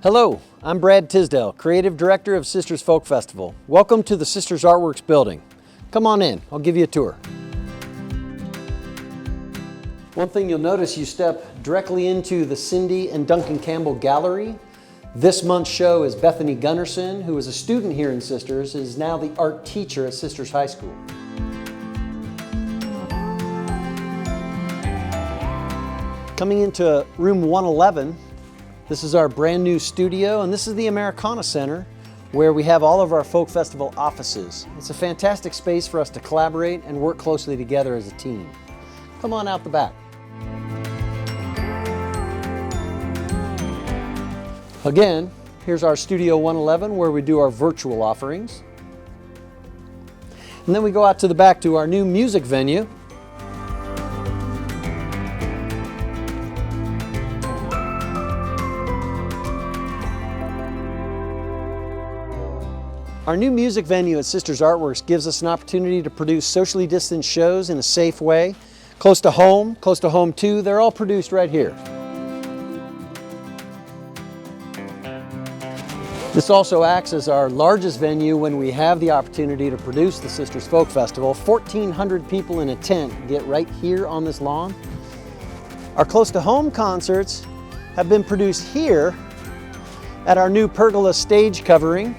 Hello, I'm Brad Tisdale, Creative Director of Sisters Folk Festival. Welcome to the Sisters Artworks building. Come on in, I'll give you a tour. One thing you'll notice, you step directly into the Cindy and Duncan Campbell Gallery. This month's show is Bethany Gunnarsson, who is a student here in Sisters, is now the art teacher at Sisters High School. Coming into room 111, this is our brand new studio, and this is the Americana Center, where we have all of our Folk Festival offices. It's a fantastic space for us to collaborate and work closely together as a team. Come on out the back. Again, here's our Studio 111, where we do our virtual offerings. And then we go out to the back to our new music venue. Our new music venue at Sisters Artworks gives us an opportunity to produce socially distanced shows in a safe way. Close to home too, they're all produced right here. This also acts as our largest venue when we have the opportunity to produce the Sisters Folk Festival. 1,400 people in a tent get right here on this lawn. Our close to home concerts have been produced here at our new pergola stage covering,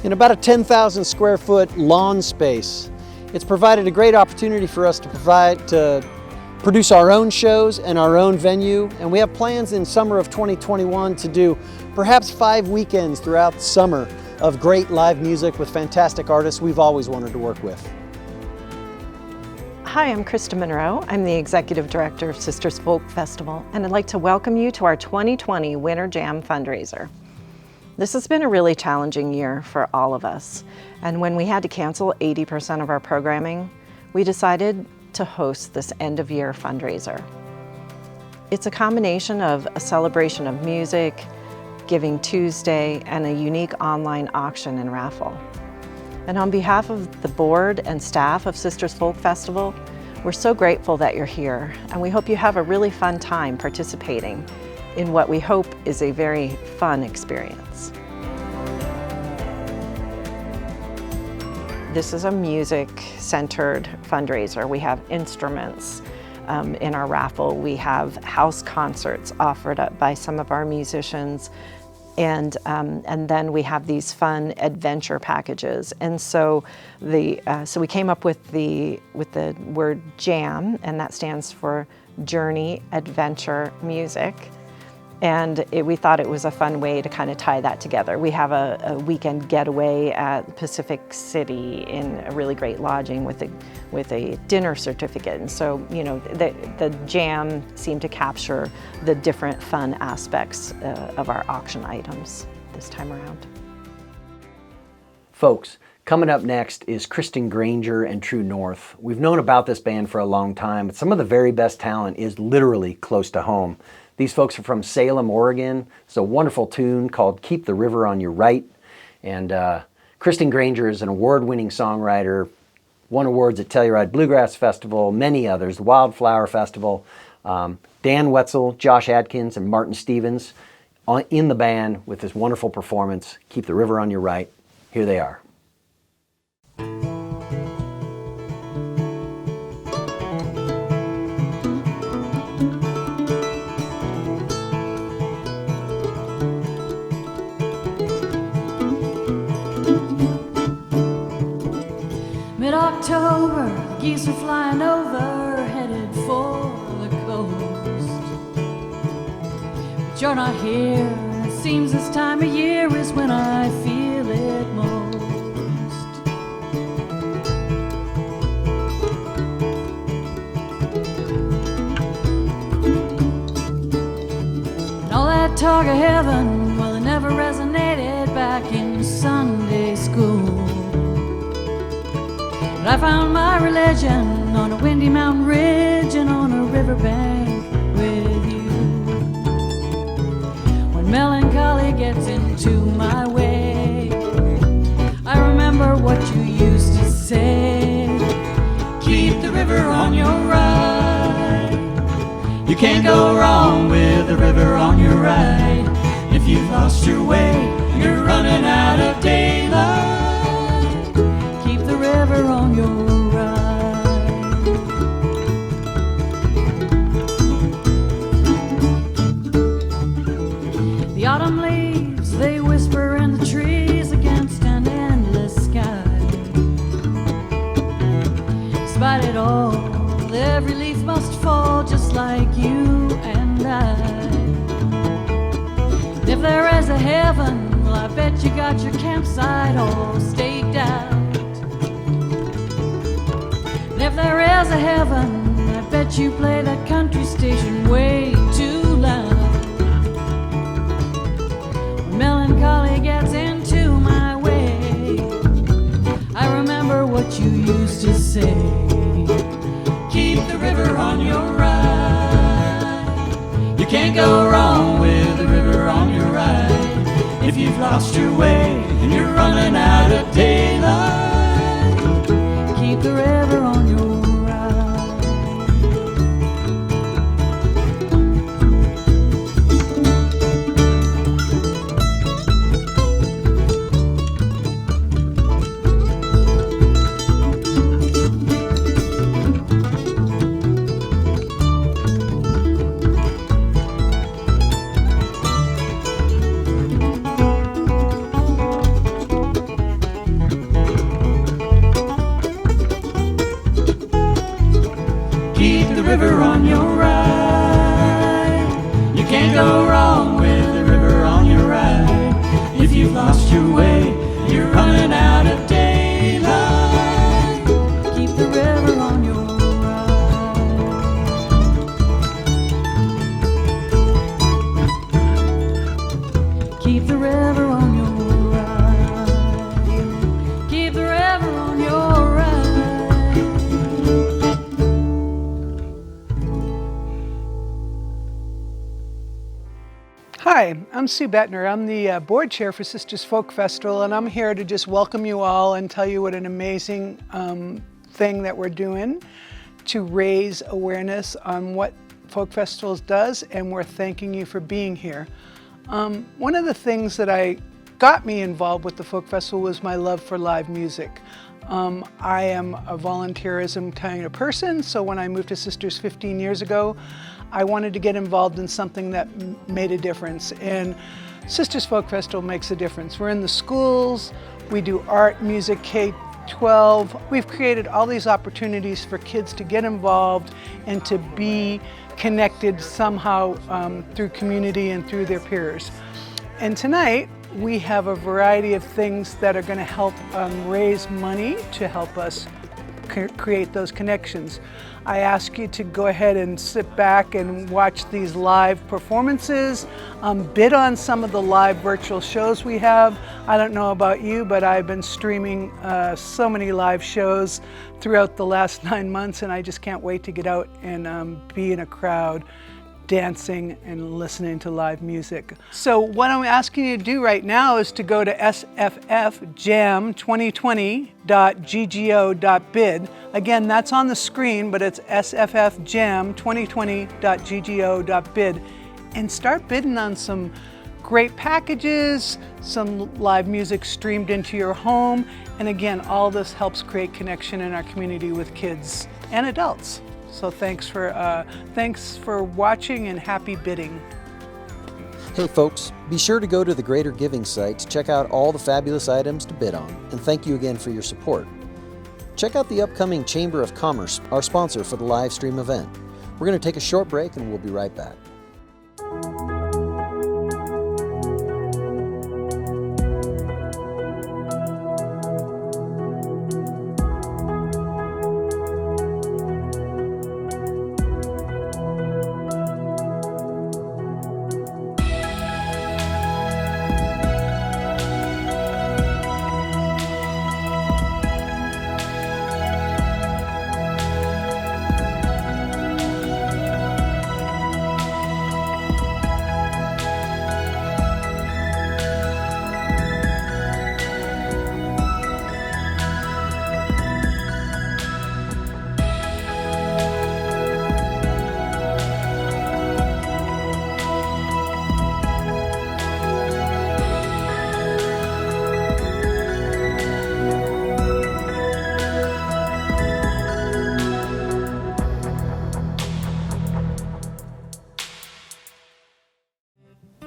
in about a 10,000 square foot lawn space. It's provided a great opportunity for us to produce our own shows and our own venue, and we have plans in summer of 2021 to do perhaps 5 weekends throughout the summer of great live music with fantastic artists we've always wanted to work with. Hi, I'm Krista Monroe. I'm the Executive Director of Sisters Folk Festival, and I'd like to welcome you to our 2020 Winter JAM Fundraiser. This has been a really challenging year for all of us, and when we had to cancel 80% of our programming, we decided to host this end-of-year fundraiser. It's a combination of a celebration of music, Giving Tuesday, and a unique online auction and raffle. And on behalf of the board and staff of Sisters Folk Festival, we're so grateful that you're here, and we hope you have a really fun time participating in what we hope is a very fun experience. This is a music-centered fundraiser. We have instruments in our raffle. We have house concerts offered up by some of our musicians. And then we have these fun adventure packages. And so so we came up with the word JAM, and that stands for Journey, Adventure, Music. And we thought it was a fun way to kind of tie that together. We have a weekend getaway at Pacific City in a really great lodging with a dinner certificate. And so, you know, the jam seemed to capture the different fun aspects of our auction items this time around. Folks, coming up next is Kristen Grainger and True North. We've known about this band for a long time, but some of the very best talent is literally close to home. These folks are from Salem, Oregon. It's a wonderful tune called Keep the River on Your Right. And Kristen Grainger is an award-winning songwriter, won awards at Telluride Bluegrass Festival, many others, the Wildflower Festival. Dan Wetzel, Josh Adkins, and Martin Stevens in the band with this wonderful performance, Keep the River on Your Right. Here they are. Mid-October, geese are flying over, headed for the coast. But you're not here, and it seems this time of year is when I feel it most. And all that talk of heaven, well, it never resonated back in Sunday school. But I found my religion on a windy mountain ridge and on a riverbank with you. When melancholy gets into my way, I remember what you used to say. Keep the river on your right. You can't go wrong with the river on your right. If you've lost your way, you're running out of daylight, keep the river on your ride. The autumn leaves, they whisper in the trees against an endless sky. Despite it all, every leaf must fall just like you and I. If there is a heaven, well, I bet you got your campsite all staked out. And if there is a heaven, I bet you play that country station way too loud. When melancholy gets into my way, I remember what you used to say. Keep the river on your ride. You can't go wrong with the river on your ride. If you've lost your way and you're running out of daylight, keep the river on your river on your ride. You can't go wrong with the river on your ride. If you've lost your way, you're running out of daylight, keep the river on your ride. Keep the river on your ride. Keep the river on your ride. Hi, I'm Sue Bettner. I'm the board chair for Sisters Folk Festival, and I'm here to just welcome you all and tell you what an amazing thing that we're doing to raise awareness on what Folk Festivals does, and we're thanking you for being here. One of the things that got me involved with the Folk Festival was my love for live music. I am a volunteerism kind of person, so when I moved to Sisters 15 years ago, I wanted to get involved in something that made a difference, and Sisters Folk Festival makes a difference. We're in the schools, we do art, music, K-12. We've created all these opportunities for kids to get involved and to be connected somehow through community and through their peers. And tonight, we have a variety of things that are going to help raise money to help us create those connections. I ask you to go ahead and sit back and watch these live performances, bid on some of the live virtual shows we have. I don't know about you, but I've been streaming so many live shows throughout the last 9 months, and I just can't wait to get out and be in a crowd dancing and listening to live music. So what I'm asking you to do right now is to go to sffjam2020.ggo.bid. Again, that's on the screen, but it's sffjam2020.ggo.bid, and start bidding on some great packages, some live music streamed into your home, and again, all this helps create connection in our community with kids and adults. So thanks for watching, and happy bidding. Hey folks, be sure to go to the Greater Giving site to check out all the fabulous items to bid on, and thank you again for your support. Check out the upcoming Chamber of Commerce, our sponsor for the live stream event. We're going to take a short break and we'll be right back.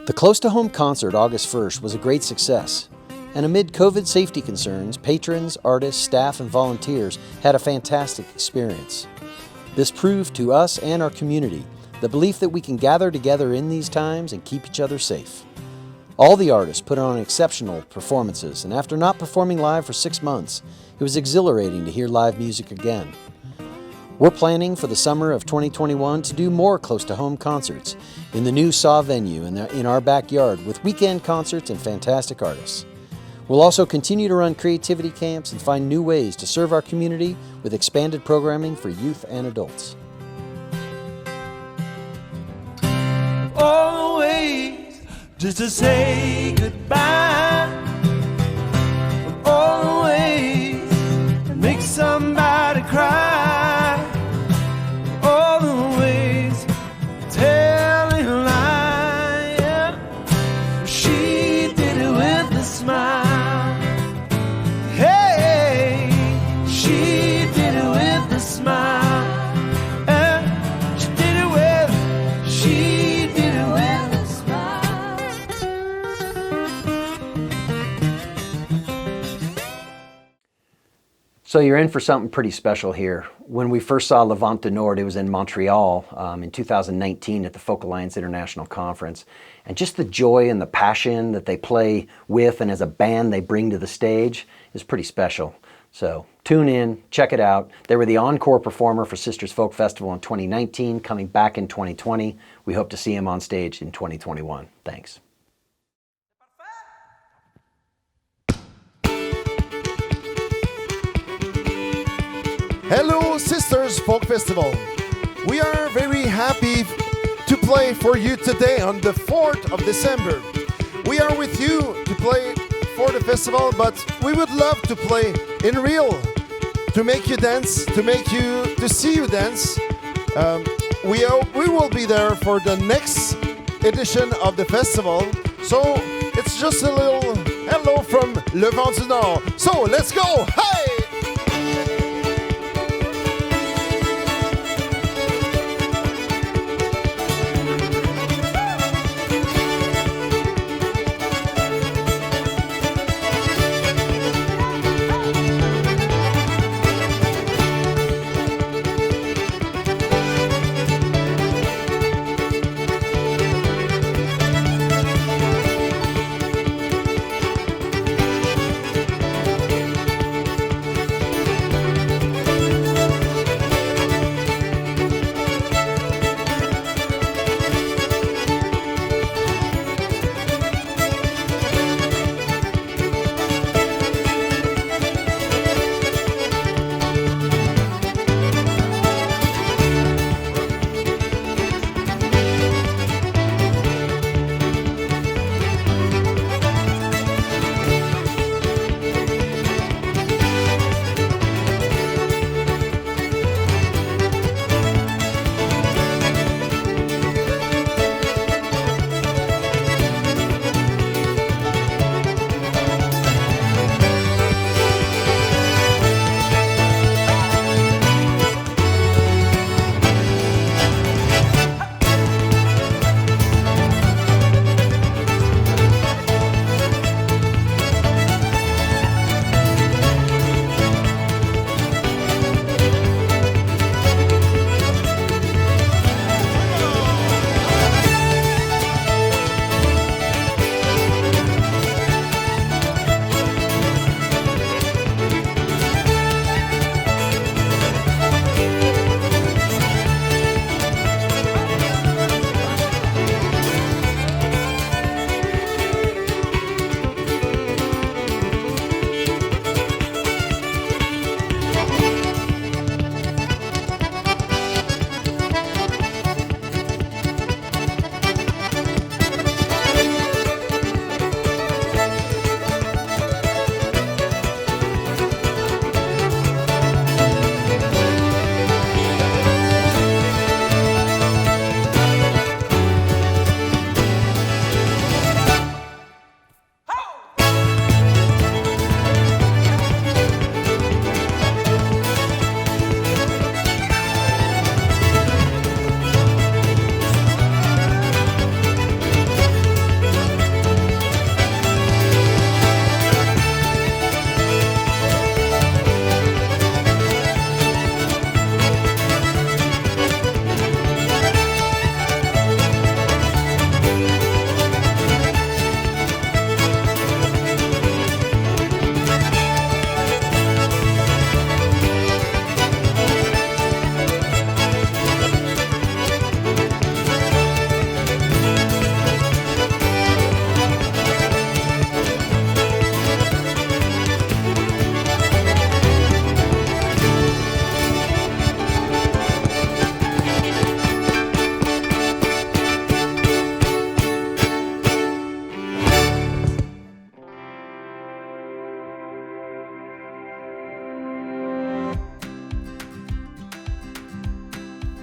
The Close to Home concert August 1st was a great success, and amid COVID safety concerns, patrons, artists, staff, and volunteers had a fantastic experience. This proved to us and our community the belief that we can gather together in these times and keep each other safe. All the artists put on exceptional performances, and after not performing live for 6 months, it was exhilarating to hear live music again. We're planning for the summer of 2021 to do more close-to-home concerts in the new SAW venue in our backyard with weekend concerts and fantastic artists. We'll also continue to run creativity camps and find new ways to serve our community with expanded programming for youth and adults. Always just to say goodbye. Always make somebody cry. Always telling a lie. Yeah. She did it with a smile. Hey, she did it with a smile. She did it with a smile. So you're in for something pretty special here. When we first saw Levant du Nord, it was in Montreal in 2019 at the Folk Alliance International Conference. And just the joy and the passion that they play with and as a band they bring to the stage is pretty special. So tune in, check it out. They were the encore performer for Sisters Folk Festival in 2019, coming back in 2020. We hope to see them on stage in 2021. Thanks. Hello, Sisters Folk Festival. We are very happy to play for you today on the 4th of December. We are with you to play for the festival, but we would love to play in real, to make you dance, to see you dance. We will be there for the next edition of the festival. So it's just a little hello from Levant du Nord. So let's go! Hey!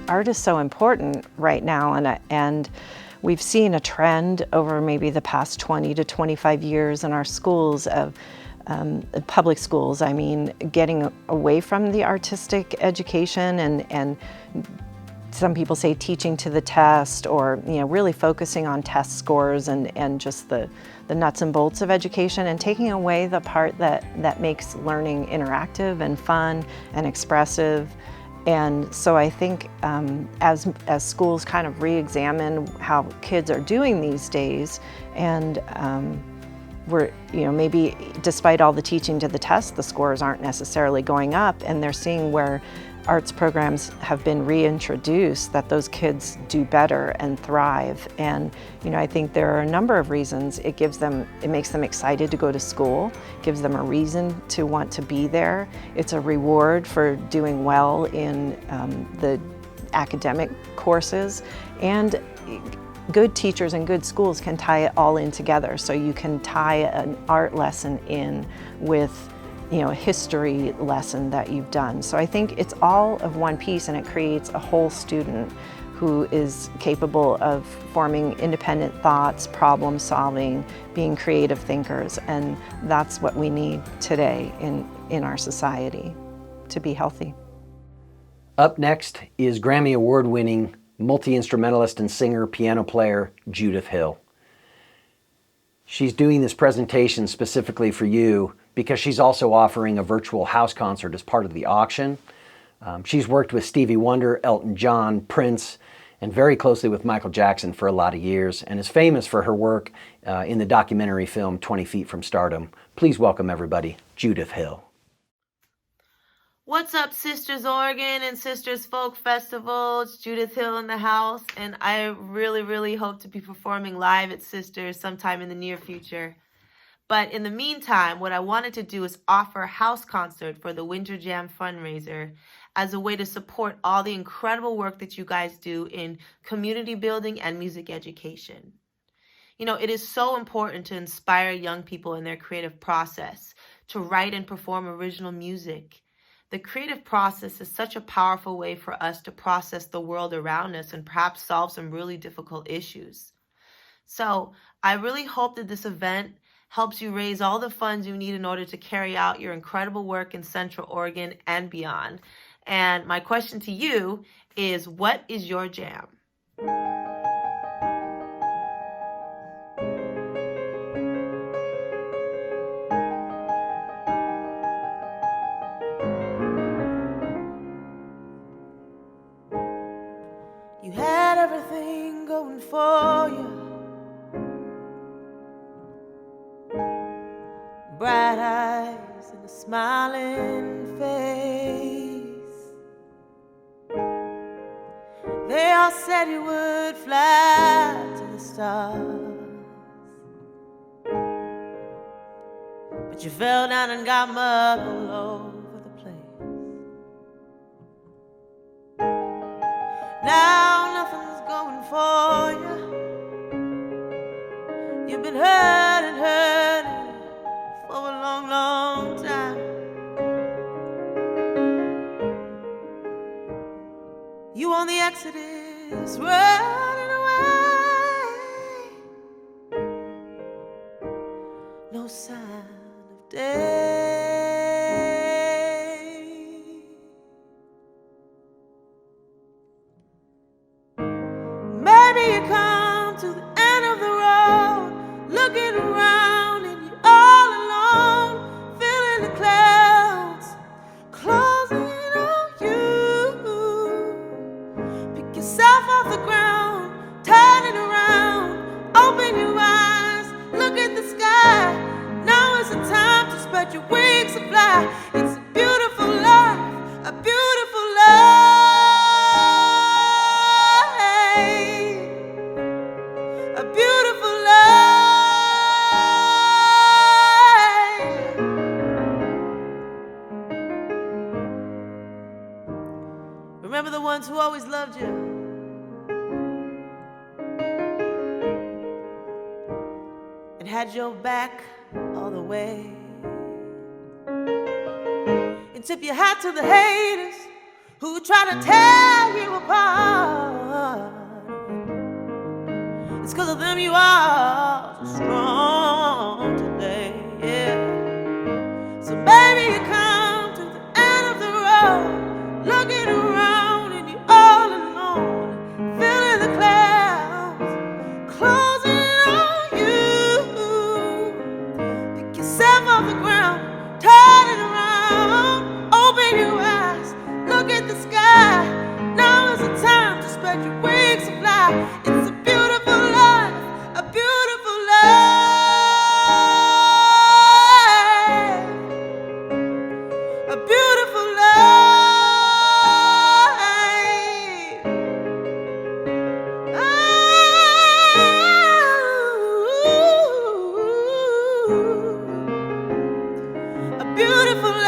Art is so important right now, and we've seen a trend over maybe the past 20 to 25 years in our schools of public schools, I mean, getting away from the artistic education and some people say teaching to the test, or really focusing on test scores and just the nuts and bolts of education, and taking away the part that makes learning interactive and fun and expressive. And so I think as schools kind of re-examine how kids are doing these days, and we're, maybe despite all the teaching to the test, the scores aren't necessarily going up, and they're seeing where arts programs have been reintroduced, that those kids do better and thrive. And I think there are a number of reasons. It makes them excited to go to school, gives them a reason to want to be there. It's a reward for doing well in the academic courses, and good teachers and good schools can tie it all in together. So you can tie an art lesson in with a history lesson that you've done. So I think it's all of one piece, and it creates a whole student who is capable of forming independent thoughts, problem solving, being creative thinkers. And that's what we need today in our society to be healthy. Up next is Grammy Award-winning multi-instrumentalist and singer, piano player, Judith Hill. She's doing this presentation specifically for you because she's also offering a virtual house concert as part of the auction. She's worked with Stevie Wonder, Elton John, Prince, and very closely with Michael Jackson for a lot of years, and is famous for her work in the documentary film 20 Feet from Stardom. Please welcome everybody, Judith Hill. What's up, Sisters Oregon and Sisters Folk Festival? It's Judith Hill in the house, and I really hope to be performing live at Sisters sometime in the near future. But in the meantime, what I wanted to do is offer a house concert for the Winter JAM Fundraiser as a way to support all the incredible work that you guys do in community building and music education. It is so important to inspire young people in their creative process, to write and perform original music. The creative process is such a powerful way for us to process the world around us and perhaps solve some really difficult issues. So I really hope that this event helps you raise all the funds you need in order to carry out your incredible work in Central Oregon and beyond. And my question to you is, what is your jam? You had everything going for you. Bright eyes and a smiling face. They all said you would fly to the stars, but you fell down and got mud all over the place. Now nothing's going for you. You've been hurting for a long time. You on the exodus, running away. No sign of day. Maybe you come to the end of the road, looking around and you're all alone, feeling the clouds closing on you. Pick yourself off the ground, turn it around, open your eyes, look at the sky. Now is the time to spread your wings and fly. It's a beautiful life, a beautiful life. A beautiful life. Remember the ones who always loved you. And had your back all the way. And tip your hat to the haters who try to tear you apart. It's 'cause of them you are so strong today, yeah. So baby, you come to the end of the road, looking around and you're all alone, feeling the clouds closing on you. Pick yourself off the ground, turn it around, open your eyes, look at the sky. Now is the time to spread your wings and fly. It's a beautiful life, a beautiful life, a beautiful life. A beautiful life.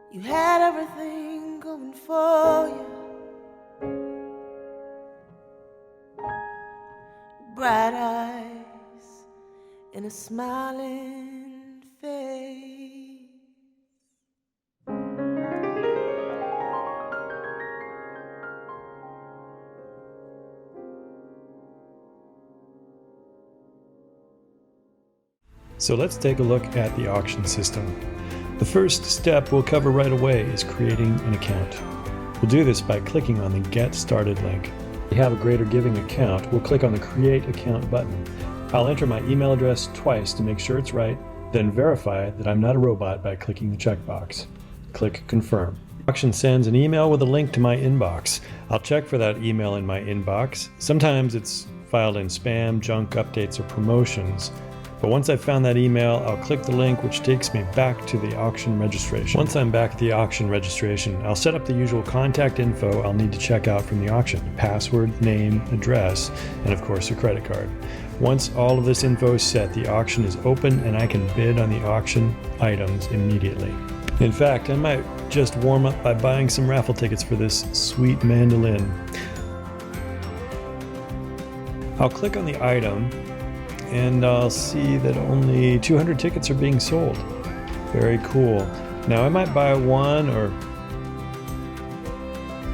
You had everything going for you. Bright eyes and a smiling face. So let's take a look at the auction system. The first step we'll cover right away is creating an account. We'll do this by clicking on the Get Started link. If you have a Greater Giving account, we'll click on the Create Account button. I'll enter my email address twice to make sure it's right, then verify that I'm not a robot by clicking the checkbox. Click Confirm. The auction sends an email with a link to my inbox. I'll check for that email in my inbox. Sometimes it's filed in spam, junk, updates, or promotions. But once I've found that email, I'll click the link which takes me back to the auction registration. Once I'm back at the auction registration, I'll set up the usual contact info I'll need to check out from the auction: password, name, address, and of course a credit card. Once all of this info is set, the auction is open and I can bid on the auction items immediately. In fact, I might just warm up by buying some raffle tickets for this sweet mandolin. I'll click on the item and I'll see that only 200 tickets are being sold. Very cool. Now I might buy one, or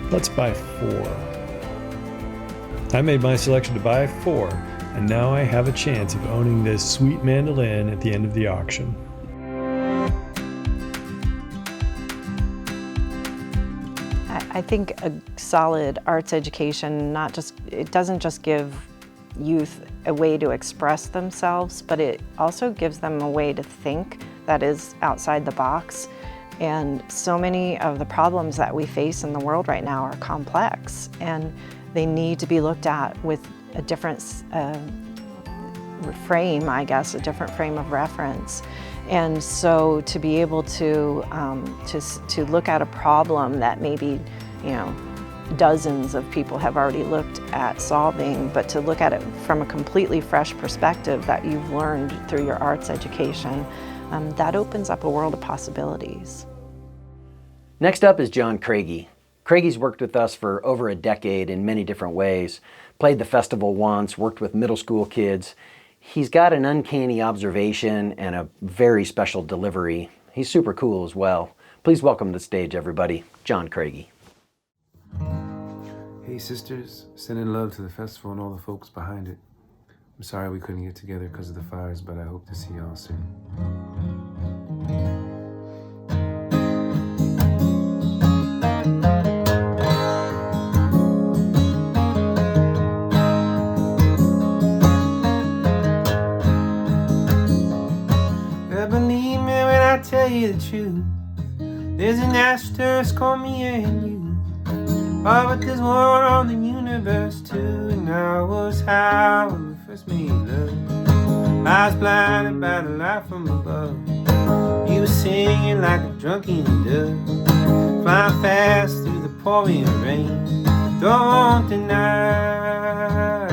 let's buy 4. I made my selection to buy 4, and now I have a chance of owning this sweet mandolin at the end of the auction. I think a solid arts education it doesn't just give youth a way to express themselves, but it also gives them a way to think that is outside the box. And so many of the problems that we face in the world right now are complex, and they need to be looked at with a different frame, I guess, a different frame of reference. And so to be able to look at a problem that maybe, dozens of people have already looked at solving, but to look at it from a completely fresh perspective that you've learned through your arts education, that opens up a world of possibilities. Next up is John Craigie. Craigie's worked with us for over a decade in many different ways, played the festival once, worked with middle school kids. He's got an uncanny observation and a very special delivery. He's super cool as well. Please welcome to the stage, everybody, John Craigie. Hey sisters, sending love to the festival and all the folks behind it. I'm sorry we couldn't get together because of the fires, but I hope to see y'all soon. Believe me when I tell you the truth. There's an asterisk on me and you. Oh, but there's one on the universe too. And I was how when we first made love. I was blinded by the light from above. You was singing like a drunken dove, flying fast through the pouring rain. Don't deny,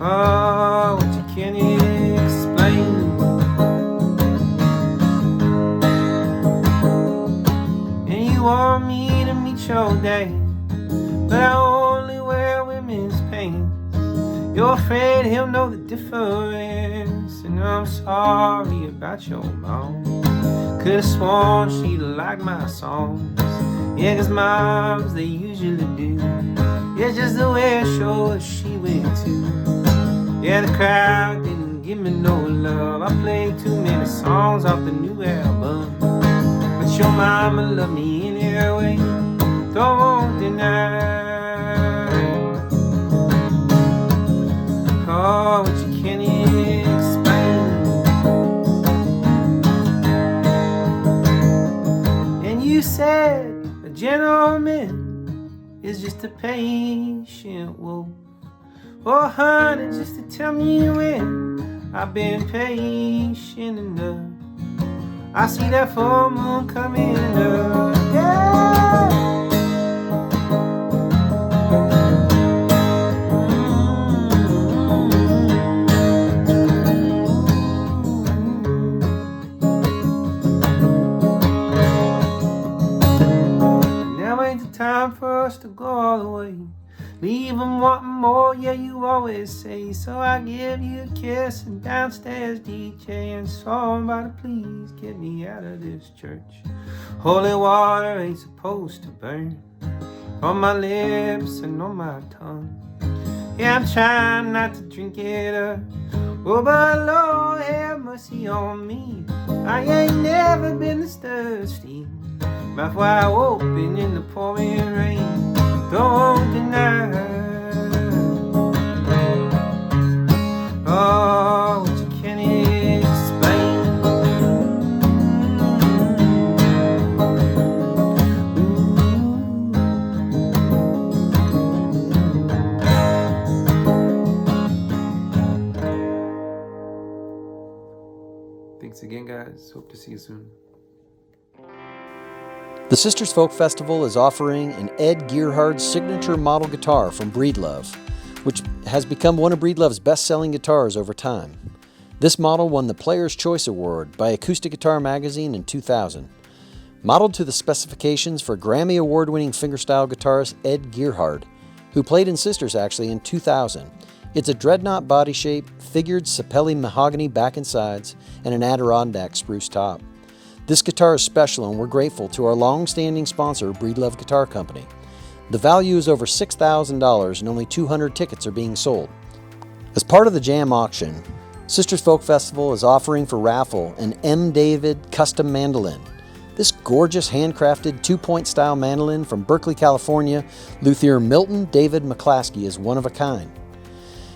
oh, what you can't explain. And you want me to meet your day, but I only wear women's pants. You're afraid he'll know the difference, and I'm sorry about your mom. Could've sworn she'd like my songs. Yeah, 'cause moms, they usually do. It's just the way it shows she went too. Yeah, the crowd didn't give me no love. I played too many songs off the new album, but your mama loved me anyway. Don't deny, oh, what you can't explain. And you said a gentleman is just a patient wolf. Oh, honey, just to tell me when I've been patient enough. I see that full moon coming up, yeah. Now ain't the time for us to go all the way. Leave them wanting more, yeah, you always say. So I give you a kiss and downstairs DJ, and somebody please get me out of this church. Holy water ain't supposed to burn on my lips and on my tongue. Yeah, I'm trying not to drink it up. Oh, but Lord have mercy on me. I ain't never been this thirsty. Mouth wide open in the pouring rain. Don't deny, oh, what you can't explain. Thanks again, guys. Hope to see you soon. The Sisters Folk Festival is offering an Ed Gearhard's signature model guitar from Breedlove, which has become one of Breedlove's best-selling guitars over time. This model won the Player's Choice Award by Acoustic Guitar Magazine in 2000. Modeled to the specifications for Grammy Award-winning fingerstyle guitarist Ed Gearhard, who played in Sisters actually in 2000. It's a dreadnought body shape, figured sapelli mahogany back and sides, and an Adirondack spruce top. This guitar is special, and we're grateful to our long-standing sponsor, Breedlove Guitar Company. The value is over $6,000 and only 200 tickets are being sold. As part of the Jam auction, Sisters Folk Festival is offering for raffle an M. David custom mandolin. This gorgeous handcrafted 2-point style mandolin from Berkeley, California, luthier Milton David McClaskey is one of a kind.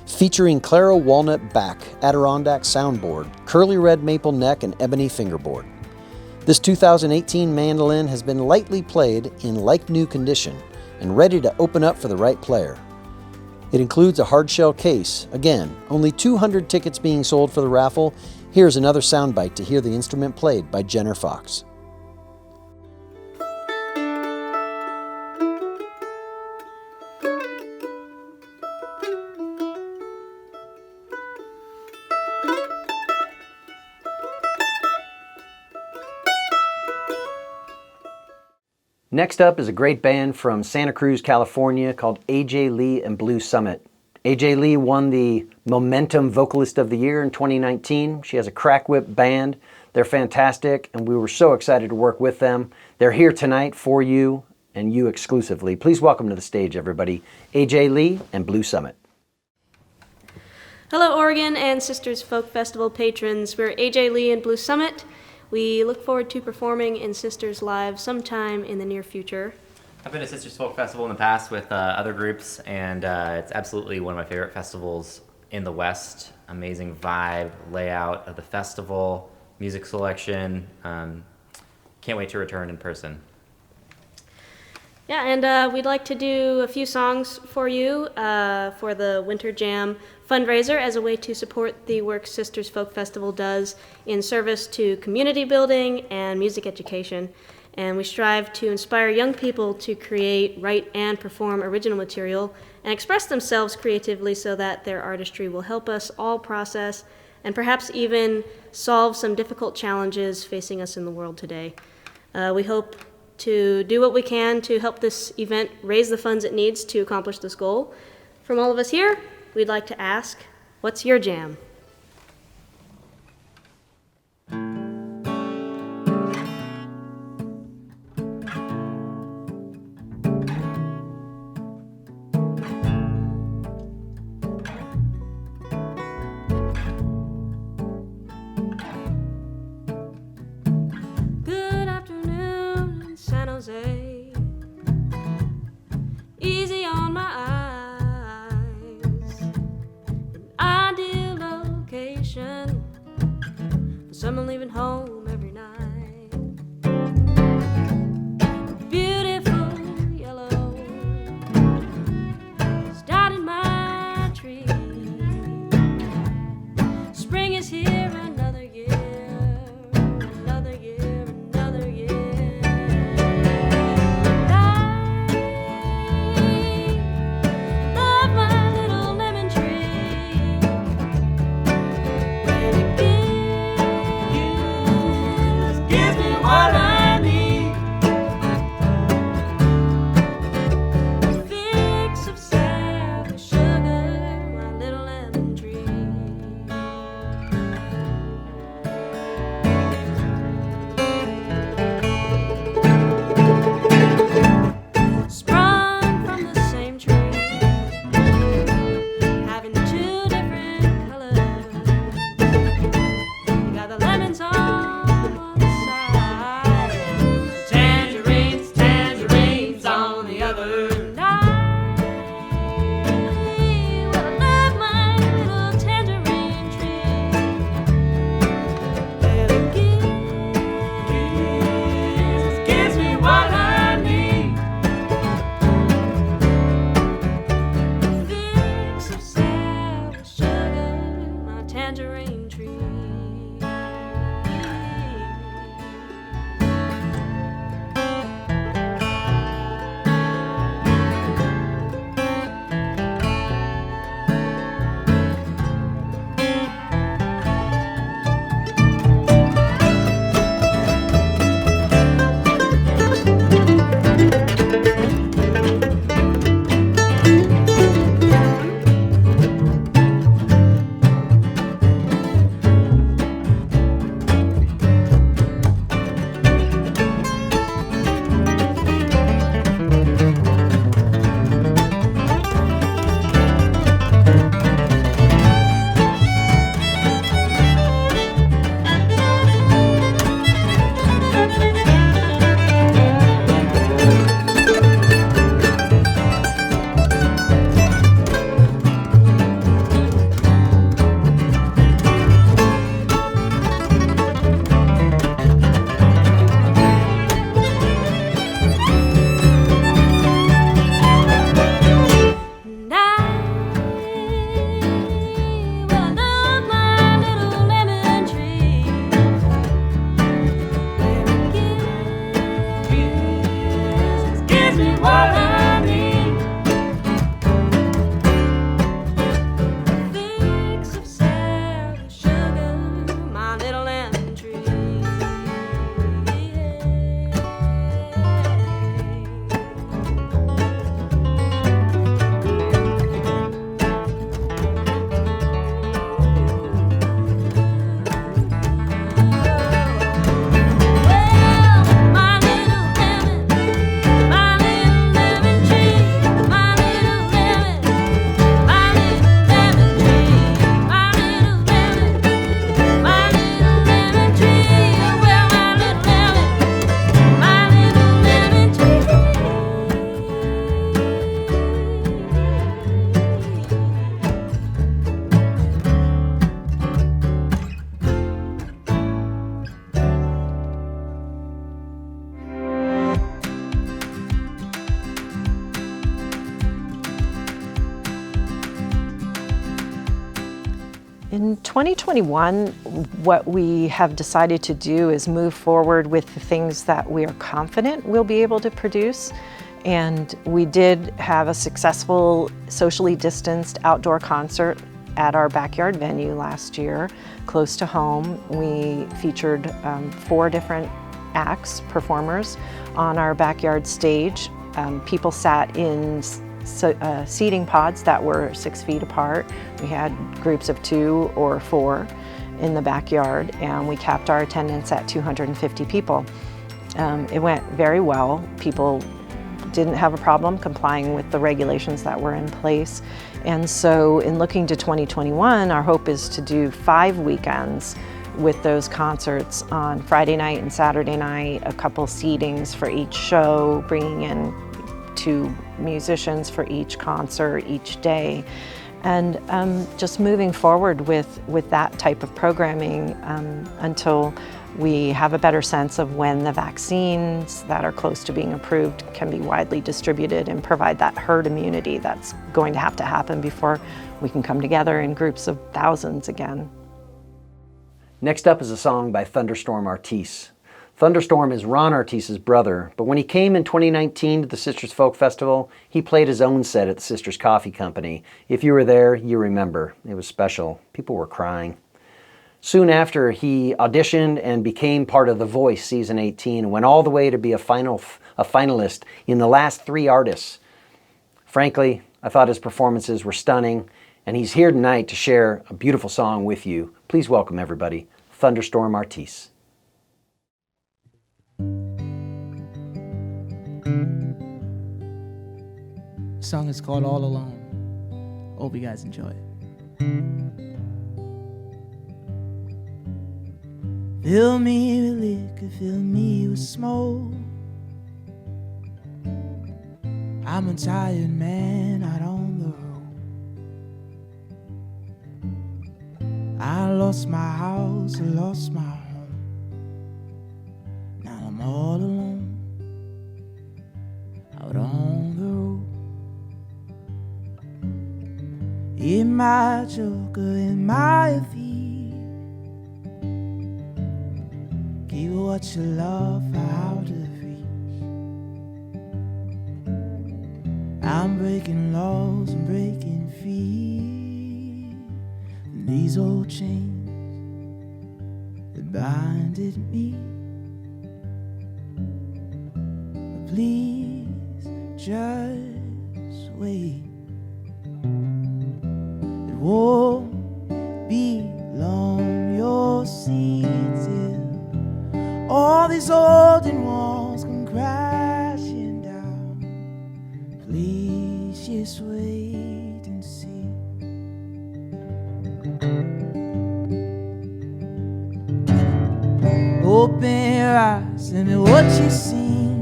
Featuring Claro walnut back, Adirondack soundboard, curly red maple neck, and ebony fingerboard. This 2018 mandolin has been lightly played in like-new condition and ready to open up for the right player. It includes a hardshell case. Again, only 200 tickets being sold for the raffle. Here's another soundbite to hear the instrument played by Jenner Fox. Next up is a great band from Santa Cruz, California called AJ Lee and Blue Summit. AJ Lee won the Momentum Vocalist of the Year in 2019. She has a crack whip band. They're fantastic, and we were so excited to work with them. They're here tonight for you and you exclusively. Please welcome to the stage, everybody, AJ Lee and Blue Summit. Hello, Oregon and Sisters Folk Festival patrons. We're AJ Lee and Blue Summit. We look forward to performing in Sisters Live sometime in the near future. I've been to Sisters Folk Festival in the past with other groups, and it's absolutely one of my favorite festivals in the West. Amazing vibe, layout of the festival, music selection. Can't wait to return in person. Yeah, and we'd like to do a few songs for you for the Winter Jam Fundraiser as a way to support the work Sisters Folk Festival does in service to community building and music education. And we strive to inspire young people to create, write, and perform original material and express themselves creatively so that their artistry will help us all process and perhaps even solve some difficult challenges facing us in the world today. We hope to do what we can to help this event raise the funds it needs to accomplish this goal. From all of us here, we'd like to ask, what's your jam? Easy on my eyes, an ideal location for someone leaving home every night. Beautiful yellow is dotting my tree. Spring is here, another year, another year, another year. In 2021, what we have decided to do is move forward with the things that we are confident we'll be able to produce. And we did have a successful socially distanced outdoor concert at our backyard venue last year, close to home. We featured 4 different acts, performers, on our backyard stage. People sat in seating pods that were 6 feet apart. We had groups of 2 or 4 in the backyard, and we capped our attendance at 250 people. It went very well. People didn't have a problem complying with the regulations that were in place. And so in looking to 2021, our hope is to do 5 weekends with those concerts on Friday night and Saturday night, a couple seatings for each show, bringing in 2 musicians for each concert each day. And just moving forward with that type of programming until we have a better sense of when the vaccines that are close to being approved can be widely distributed and provide that herd immunity that's going to happen before we can come together in groups of thousands again. Next up is a song by Thunderstorm Artis. Thunderstorm is Ron Artis's brother, but when he came in 2019 to the Sisters Folk Festival, he played his own set at the Sisters Coffee Company. If you were there, you remember. It was special. People were crying. Soon after, he auditioned and became part of The Voice Season 18 and went all the way to be a finalist in the last 3 artists. Frankly, I thought his performances were stunning, and he's here tonight to share a beautiful song with you. Please welcome, everybody, Thunderstorm Artis. The song is called All Alone. Hope you guys enjoy it. Fill me with liquor, fill me with smoke. I'm a tired man out on the road. I lost my house, I lost my home. Now I'm all alone, out on the road. In my joker, in my feet. Give what you love out of reach. I'm breaking laws, I'm breaking free from these old chains that binded me. But please just wait. It won't be long, you'll see till all these olden walls come crashing down. Please just wait and see. Open your eyes, tell me what you seen.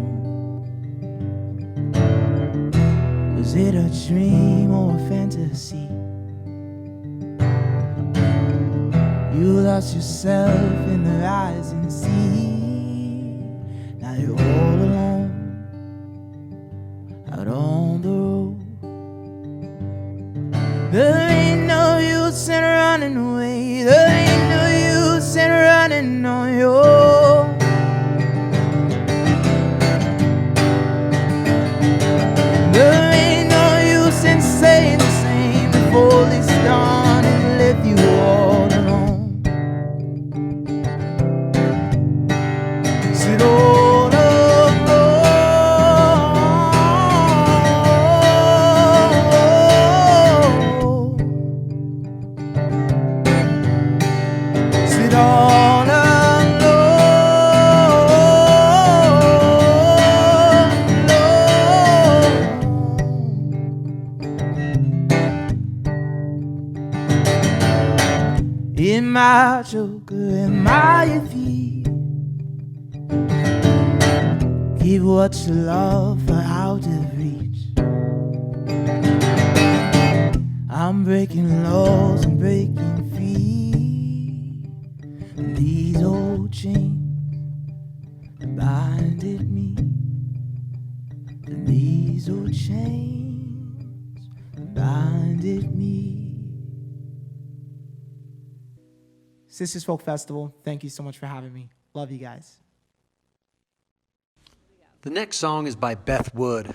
Was it a dream or a fantasy? You lost yourself in the rising sea. Now you're all alone, out on the road. There ain't no use in running away. There ain't no use in running on your own. There ain't no use in saying the same before this dawn and left you all alone. Sit all sit all alone. In my joker, in my feet. Give what you love for out of reach. I'm breaking laws, I'm breaking free. And these old chains binded me. And these old chains binded me. Sisters Folk Festival, thank you so much for having me. Love you guys. The next song is by Beth Wood.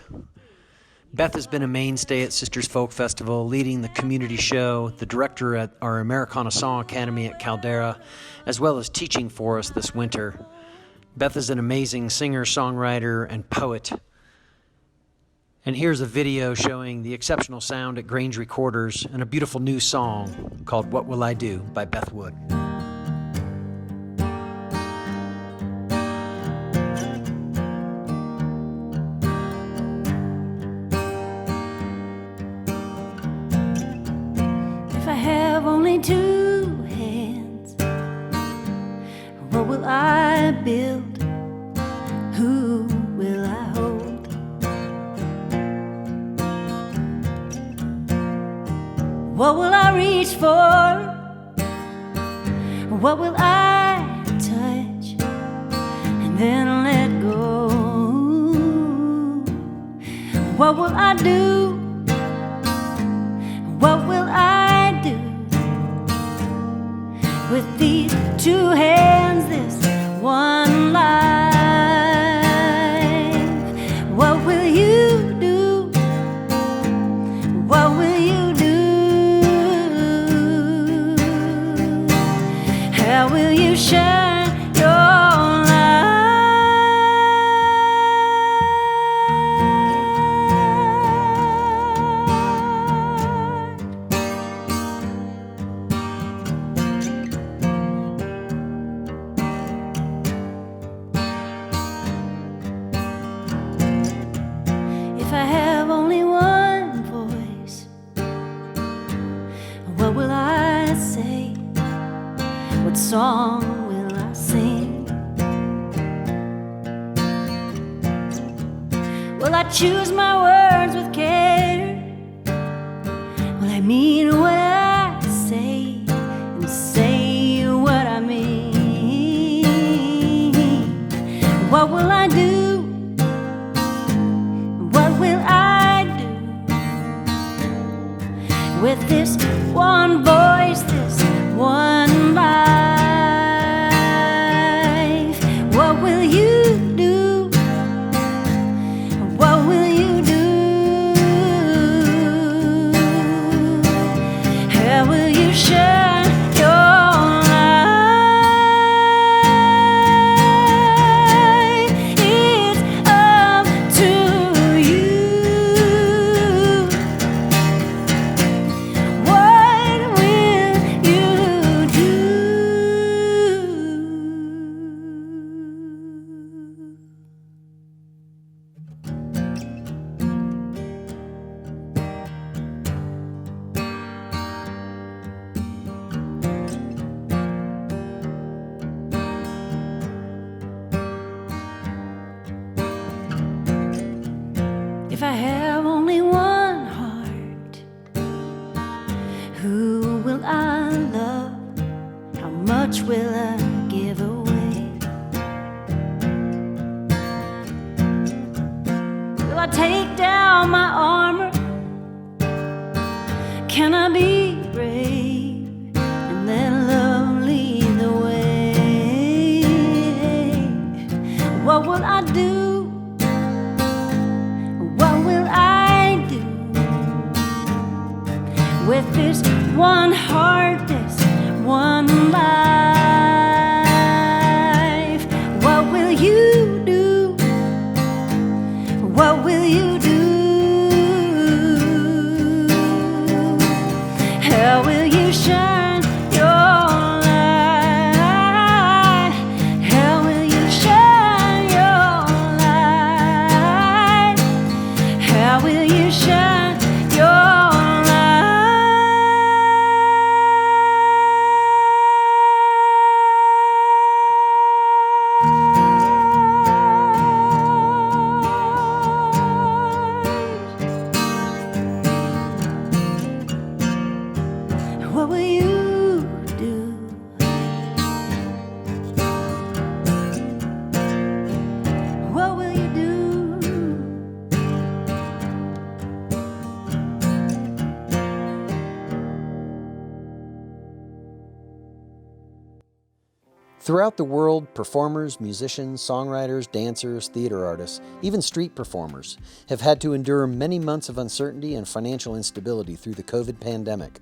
Beth has been a mainstay at Sisters Folk Festival, leading the community show, the director at our Americana Song Academy at Caldera, as well as teaching for us this winter. Beth is an amazing singer, songwriter, and poet. And here's a video showing the exceptional sound at Grange Recorders and a beautiful new song called What Will I Do by Beth Wood. If I have only two hands, what will I build? Who will I hold? What will I reach for? What will I touch and then let go? What will I do? What will I do with these two hands, this one life? What will you do? What will you do? How will you shine your light? If I have only one voice, what will I say? What song will I sing? Will I choose my words with care? Will I mean what I say and say what I mean? What will I do? What will I do with this one voice, this one life? What will you do? What will you do? How will you shine your light? It's up to you. What will you do? If I have only one heart, who will I love? How much will I give away? Will I take down my armor? Can I be brave and let love lead the way? What will I do? What will I do with this one heart, this one life? What will you do? What will you do? How will you shine your light? How will you shine your light? How will you shine your light? Throughout the world, performers, musicians, songwriters, dancers, theater artists, even street performers have had to endure many months of uncertainty and financial instability through the COVID pandemic.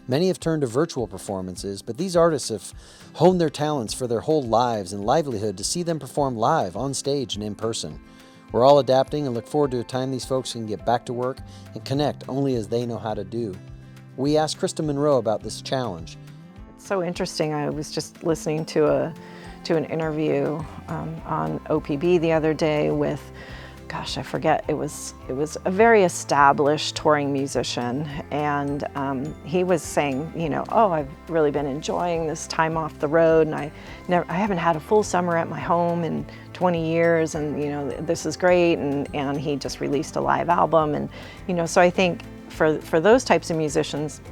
Many have turned to virtual performances, but these artists have honed their talents for their whole lives and livelihood to see them perform live, on stage, and in person. We're all adapting and look forward to a time these folks can get back to work and connect only as they know how to do. We asked Kristen Monroe about this challenge. It's so interesting. I was just listening to an interview on OPB the other day with, gosh, I forget, it was a very established touring musician, and he was saying, you know, oh, I've really been enjoying this time off the road, and I haven't had a full summer at my home in 20 years, and you know, this is great, and he just released a live album, and you know, so I think for those types of musicians,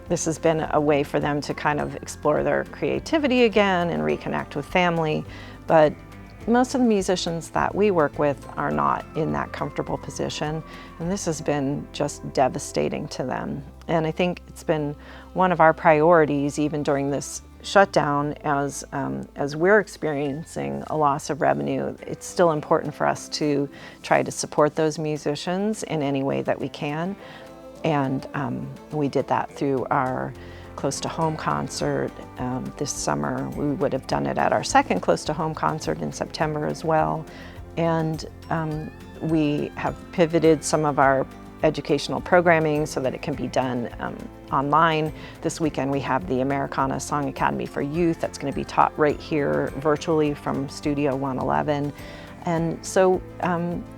this has been a way for them to kind of explore their creativity again and reconnect with family. But most of the musicians that we work with are not in that comfortable position, and this has been just devastating to them. And I think it's been one of our priorities, even during this shutdown, as we're experiencing a loss of revenue. It's still important for us to try to support those musicians in any way that we can. And we did that through our Close to Home concert this summer. We would have done it at our second Close to Home concert in September as well. And we have pivoted some of our educational programming so that it can be done online. This weekend we have the Americana Song Academy for Youth that's going to be taught right here virtually from Studio 111. And so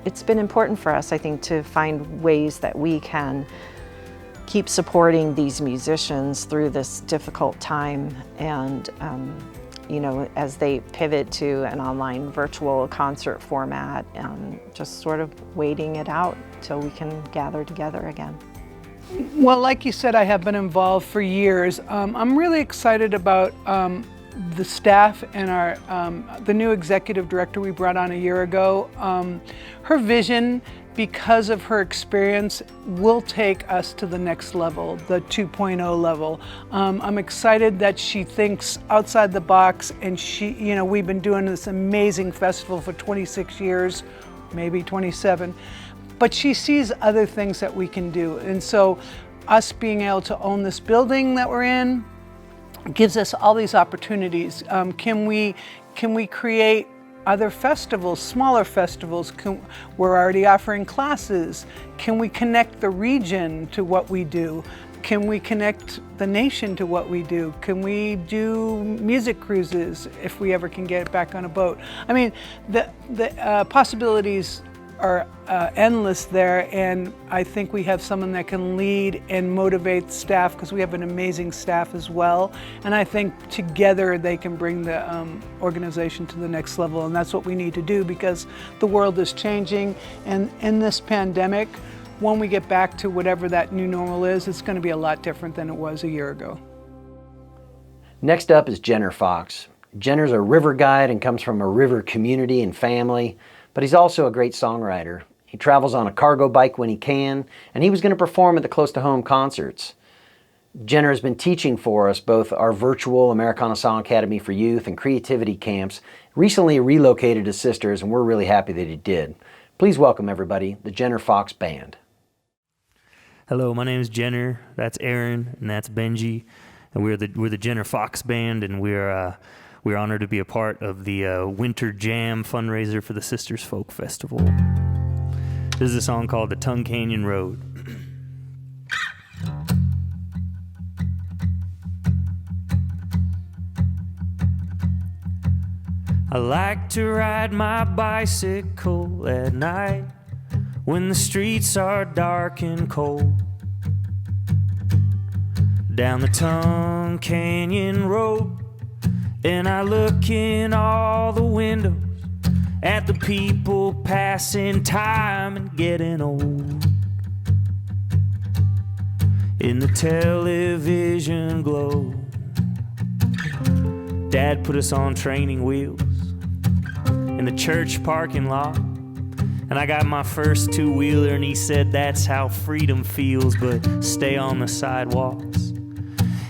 it's been important for us, I think, to find ways that we can keep supporting these musicians through this difficult time, and you know, as they pivot to an online virtual concert format, just sort of waiting it out till we can gather together again. Well, like you said, I have been involved for years. I'm really excited about the staff and the new executive director we brought on a year ago. Her vision, because of her experience, will take us to the next level, the 2.0 level. I'm excited that she thinks outside the box, and you know, we've been doing this amazing festival for 26 years, maybe 27, but she sees other things that we can do. And so us being able to own this building that we're in gives us all these opportunities. Can we create other festivals, smaller festivals? We're already offering classes. Can we connect the region to what we do? Can we connect the nation to what we do? Can we do music cruises if we ever can get back on a boat? I mean, the possibilities are endless there, and I think we have someone that can lead and motivate staff, because we have an amazing staff as well, and I think together they can bring the organization to the next level, and that's what we need to do, because the world is changing, and in this pandemic, when we get back to whatever that new normal is, it's going to be a lot different than it was a year ago. Next up is Jenner Fox. Jenner's a river guide and comes from a river community and family, but he's also a great songwriter. He travels on a cargo bike when he can, and he was going to perform at the Close to Home concerts. Jenner has been teaching for us both our virtual Americana Song Academy for Youth and creativity camps. Recently relocated to Sisters, and we're really happy that he did. Please welcome, everybody, the Jenner Fox Band. Hello, my name is Jenner. That's Aaron, and that's Benji, and we're the Jenner Fox Band, and we're honored to be a part of the Winter JAM Fundraiser for the Sisters Folk Festival. This is a song called The Tongue Canyon Road. I like to ride my bicycle at night when the streets are dark and cold. Down the Tongue Canyon Road, and I look in all the windows at the people passing time and getting old. In the television glow, Dad put us on training wheels in the church parking lot, and I got my first two-wheeler, and he said that's how freedom feels, but stay on the sidewalks.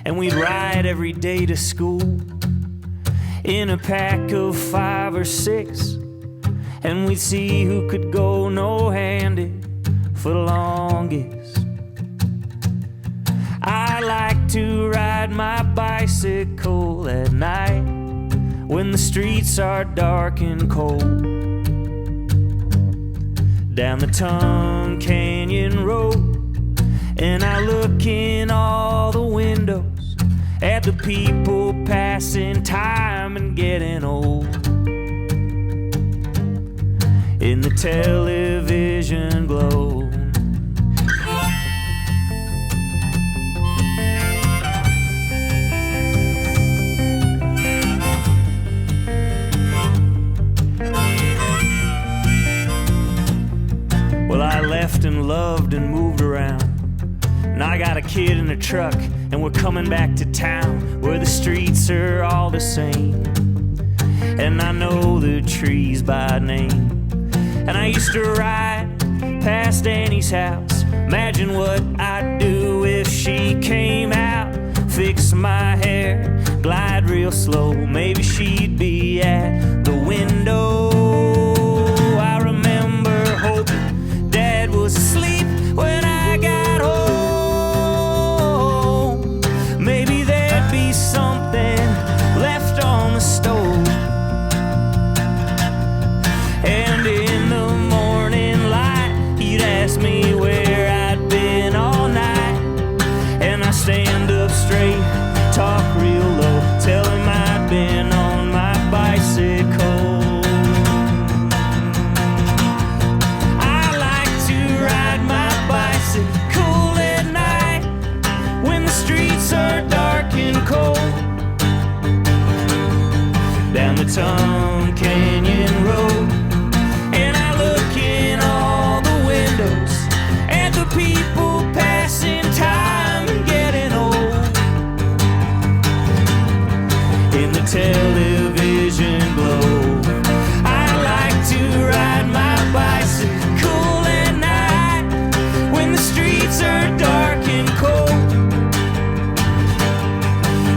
And we'd ride every day to school, in a pack of 5 or 6, and we'd see who could go no-handed for the longest. I like to ride my bicycle at night when the streets are dark and cold, down the Tongue Canyon Road, and I look in all the windows at the people passing time and getting old. In the television glow, well, I left and loved and moved around. Now I got a kid in a truck, and we're coming back to town where the streets are all the same, and I know the trees by name. And I used to ride past Annie's house, imagine what I'd do if she came out, fix my hair, glide real slow, maybe she'd be at the window. I remember hoping Dad was asleep when I got home. Maybe there'd be something left on the stove, and in the morning light he'd ask me where I'd been all night, and I stand up straight, talk real low, tell him I'd been on my bicycle. I like to ride my bicycle at night when the streets are dark and cold, down the Tongue Canyon Road, and I look in all the windows at the people passing time and getting old. In the television glow, I like to ride my bicycle at night when the streets are dark and cold,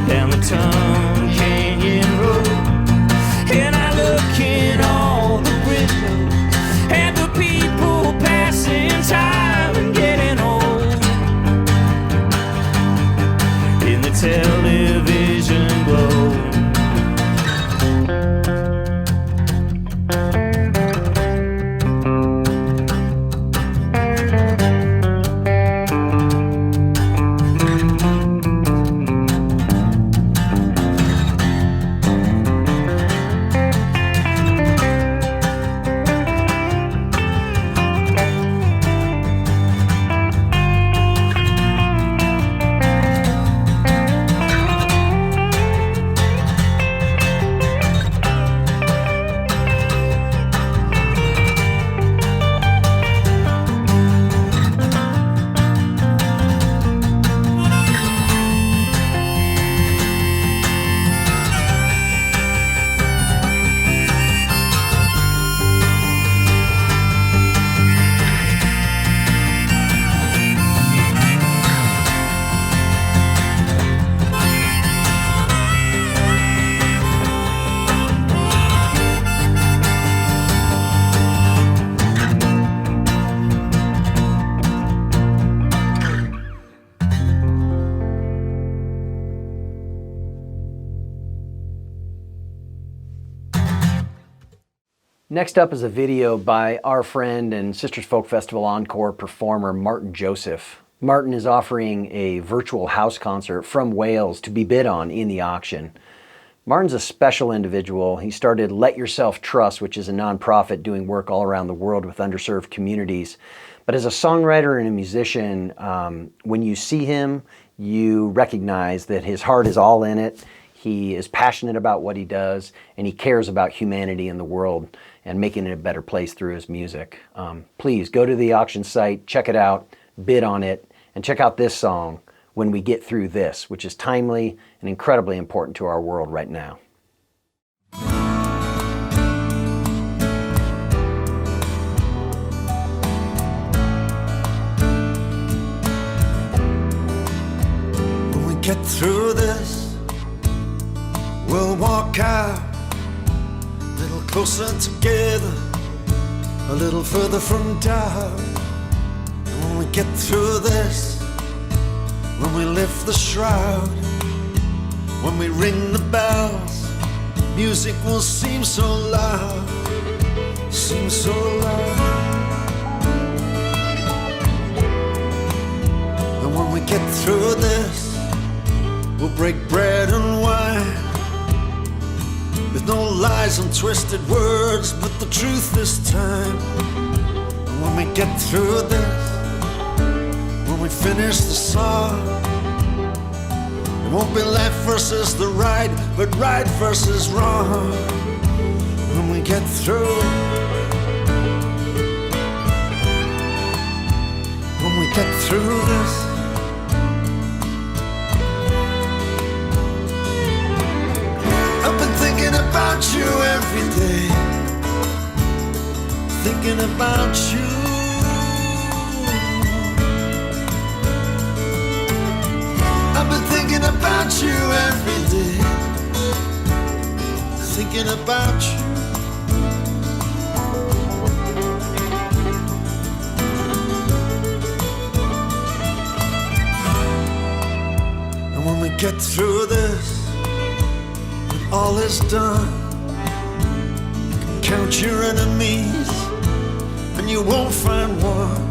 down the Tongue Canyon Road, and I look in all the windows at the people passing time and getting old. In the television glow, Next up is a video by our friend and Sisters Folk Festival Encore performer Martyn Joseph. Martyn is offering a virtual house concert from Wales to be bid on in the auction. Martyn's a special individual. He started Let Yourself Trust, which is a nonprofit doing work all around the world with underserved communities. But as a songwriter and a musician, when you see him, you recognize that his heart is all in it. He is passionate about what he does, and he cares about humanity in the world and making it a better place through his music. Please go to the auction site, check it out, bid on it, and check out this song, When We Get Through This, which is timely and incredibly important to our world right now. When we get through this, we'll walk walk out a little closer together, a little further from doubt. And when we get through this, when we lift the shroud, when we ring the bells, music will seem so loud, seem so loud. And when we get through this, we'll break bread and wine, with no lies and twisted words, but the truth this time. And when we get through this, when we finish the song, it won't be left versus the right, but right versus wrong. When we get through, when we get through this, I've been thinking about you every day, thinking about you. I've been thinking about you every day, thinking about you. And when we get through this, when all is done, you can count your enemies and you won't find one.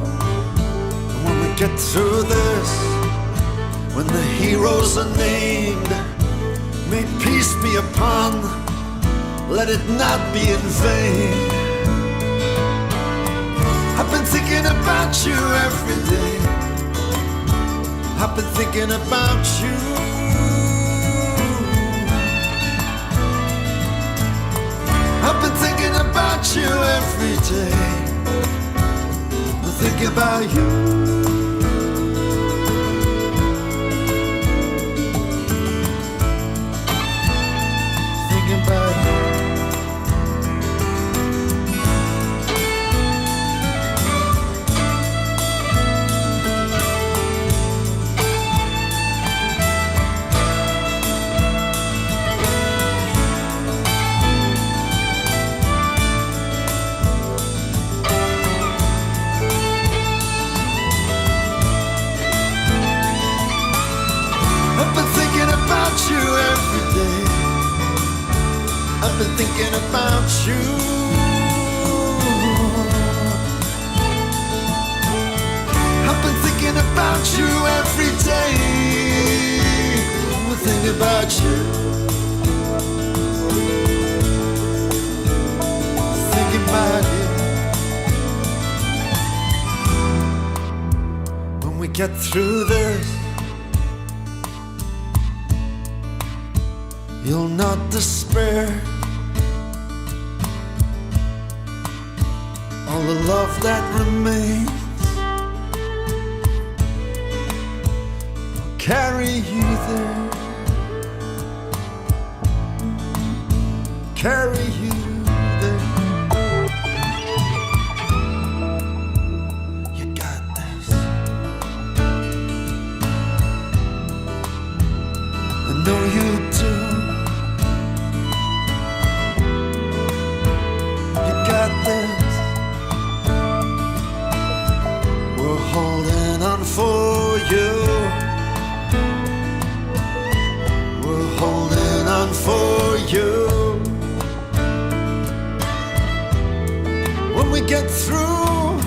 And when we get through this, when the heroes are named, may peace be upon, let it not be in vain. I've been thinking about you every day, I've been thinking about you. I've been thinking about you every day, I think about you. I've been thinking about you. I've been thinking about you every day. I think about you. Thinking about you. When we get through this, you'll not despair. All the love that remains will carry you there, carry you there. You got this. I know you do. You got this. We're holding on for you. We're holding on for you. When we get through,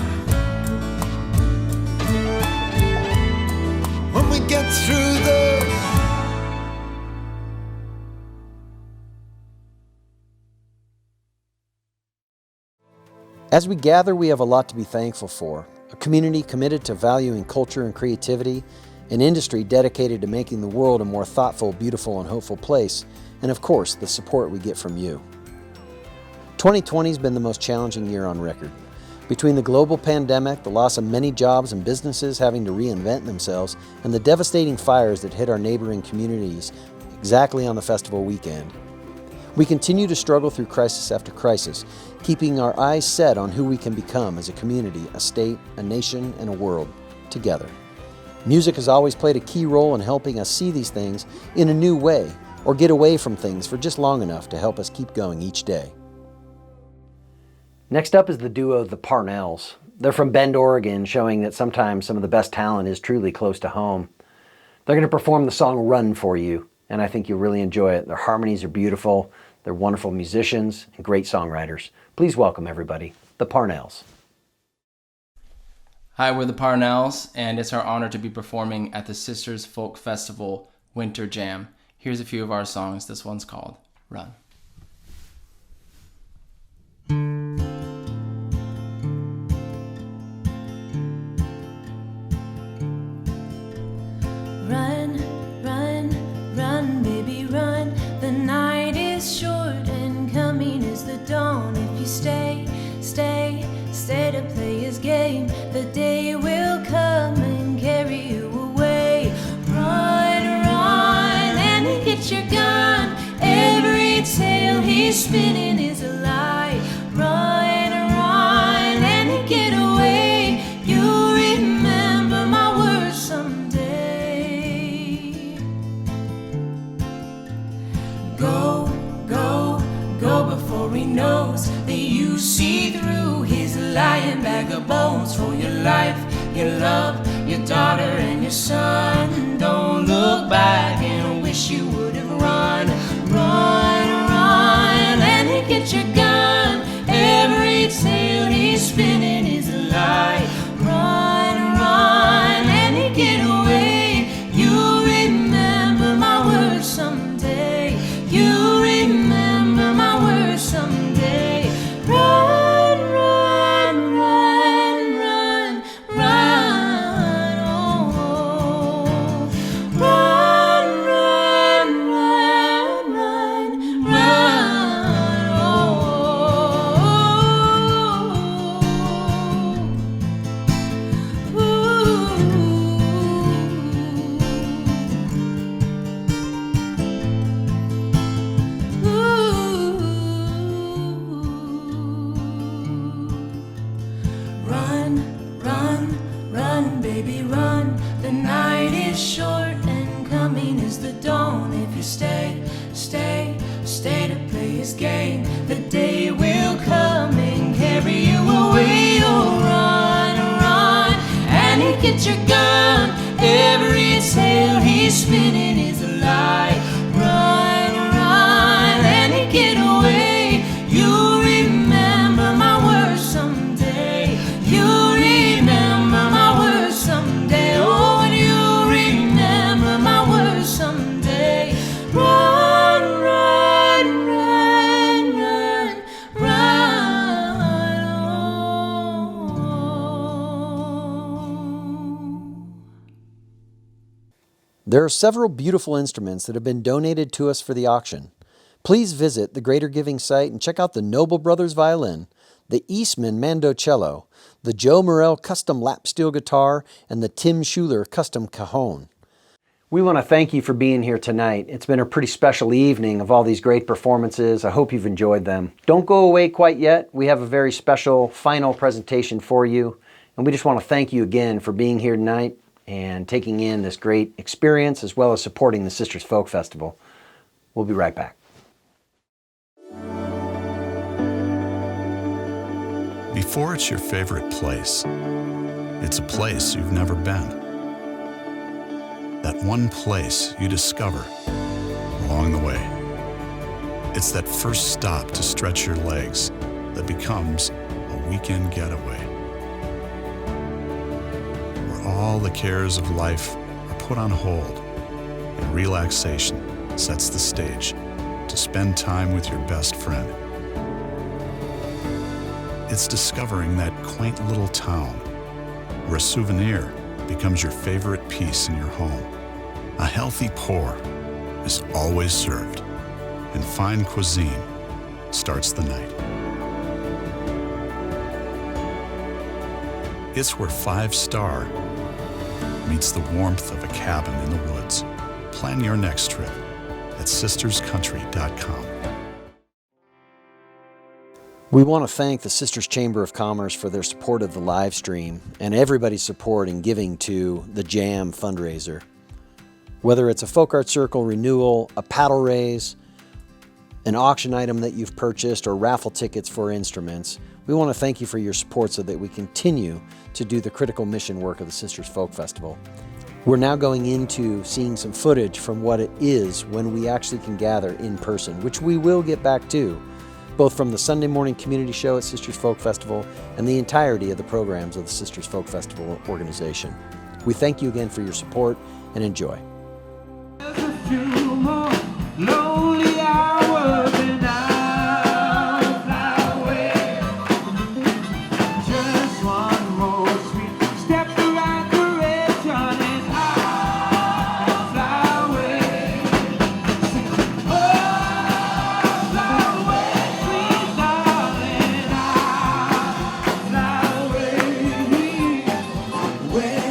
when we get through this. As we gather, we have a lot to be thankful for. A community committed to valuing culture and creativity, an industry dedicated to making the world a more thoughtful, beautiful, and hopeful place, and of course, the support we get from you. 2020 has been the most challenging year on record. Between the global pandemic, the loss of many jobs and businesses having to reinvent themselves, and the devastating fires that hit our neighboring communities exactly on the festival weekend, we continue to struggle through crisis after crisis, keeping our eyes set on who we can become as a community, a state, a nation, and a world, together. Music has always played a key role in helping us see these things in a new way, or get away from things for just long enough to help us keep going each day. Next up is the duo The Parnells. They're from Bend, Oregon, showing that sometimes some of the best talent is truly close to home. They're going to perform the song Run for you, and I think you'll really enjoy it. Their harmonies are beautiful, they're wonderful musicians and great songwriters. Please welcome everybody, The Parnells. Hi, we're the Parnells, and it's our honor to be performing at the Sisters Folk Festival Winter Jam. Here's a few of our songs. This one's called Run. Run, run, run, baby, run. The night is short and coming is the dawn. If you stay to play his game, the day will come and carry you away. Run, run, and get your gun. Every tale he's spinning is a lie. Run, run, and get away. You'll remember my words someday. Go, go, go before he knows that you see through his lying bag of bones. For your life, your love, your daughter and your son. Don't look back and wish you would have run. Run, run, and get your gun. Every tale he's spinning is a lie. Run, run, and get away. You'll remember my words someday. You'll remember my words someday. Run, run, run, run, run, oh. Run, run, run, run, run, oh. Run, run, run, baby, run. The night is short and coming is the dawn. If you stay to play his game, the day will come and carry you away. Oh, run, run, and get your gun. Every tale he's spinning is a lie. Run, run, and get away. You'll remember my words someday. You'll remember my words someday. Oh, and you'll remember my words someday. Run, run, run, run, run, oh. There are several beautiful instruments that have been donated to us for the auction. Please visit the Greater Giving site and check out the Noble Brothers violin, the Eastman Mandocello, the Joe Morrell custom lap steel guitar, and the Tim Schuler custom cajon. We want to thank you for being here tonight. It's been a pretty special evening of all these great performances. I hope you've enjoyed them. Don't go away quite yet. We have a very special final presentation for you, and we just want to thank you again for being here tonight and taking in this great experience as well as supporting the Sisters Folk Festival. We'll be right back. Before it's your favorite place, it's a place you've never been. That one place you discover along the way. It's that first stop to stretch your legs that becomes a weekend getaway. Where all the cares of life are put on hold and relaxation sets the stage to spend time with your best friend. It's discovering that quaint little town where a souvenir becomes your favorite piece in your home. A healthy pour is always served, and fine cuisine starts the night. It's where 5-star meets the warmth of a cabin in the woods. Plan your next trip at sisterscountry.com. We want to thank the Sisters Chamber of Commerce for their support of the live stream and everybody's support in giving to the JAM fundraiser. Whether it's a folk art circle renewal, a paddle raise, an auction item that you've purchased, or raffle tickets for instruments, we want to thank you for your support so that we continue to do the critical mission work of the Sisters Folk Festival. We're now going into seeing some footage from what it is when we actually can gather in person, which we will get back to, both from the Sunday morning community show at Sisters Folk Festival and the entirety of the programs of the Sisters Folk Festival organization. We thank you again for your support and enjoy. Lonely hours and I'll fly away. Just one more sweet step the right direction and I'll fly away. Oh, fly away, sweet darling, I'll fly away. When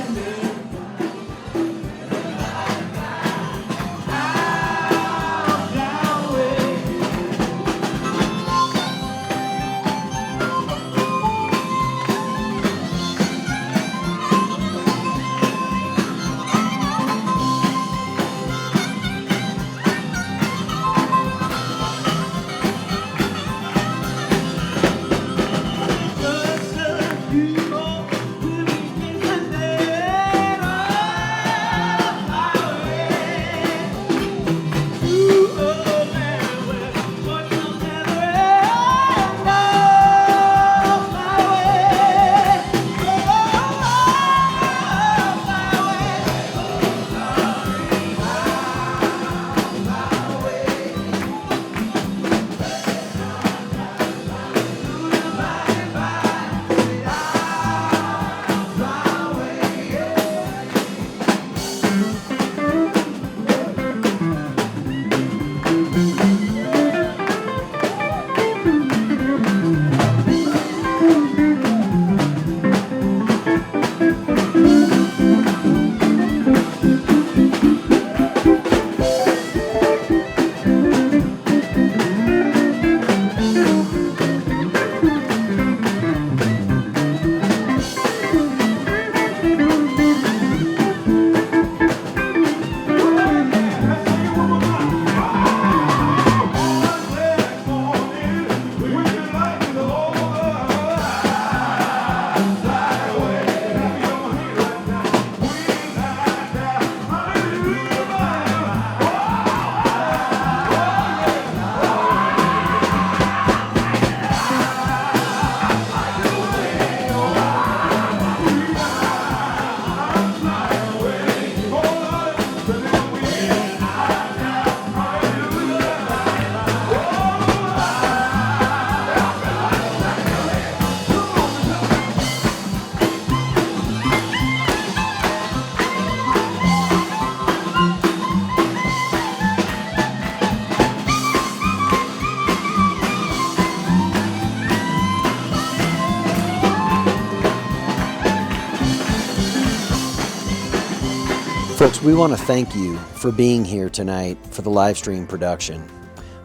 Folks, we want to thank you for being here tonight for the live stream production.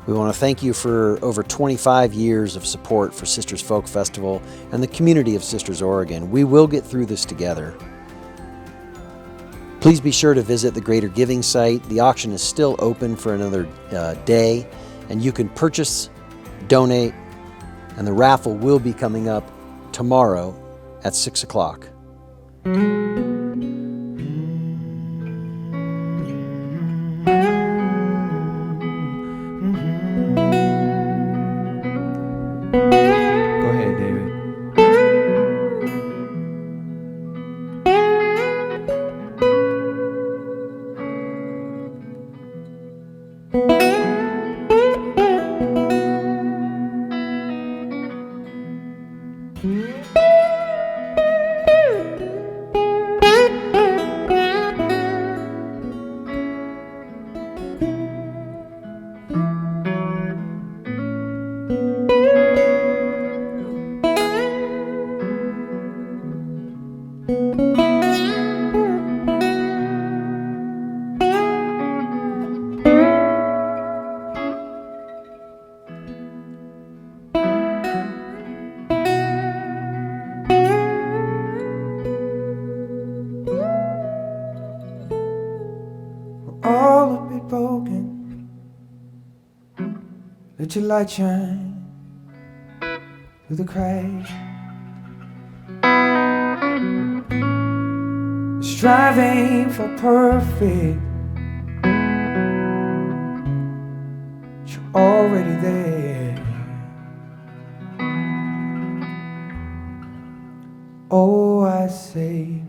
We want to thank you for over 25 years of support for Sisters Folk Festival and the community of Sisters Oregon. We will get through this together. Please be sure to visit the Greater Giving site. The auction is still open for another day, and you can purchase, donate, and the raffle will be coming up tomorrow at 6 o'clock. Let your light shine through the cracks. Striving for perfect, but you're already there. Oh, I say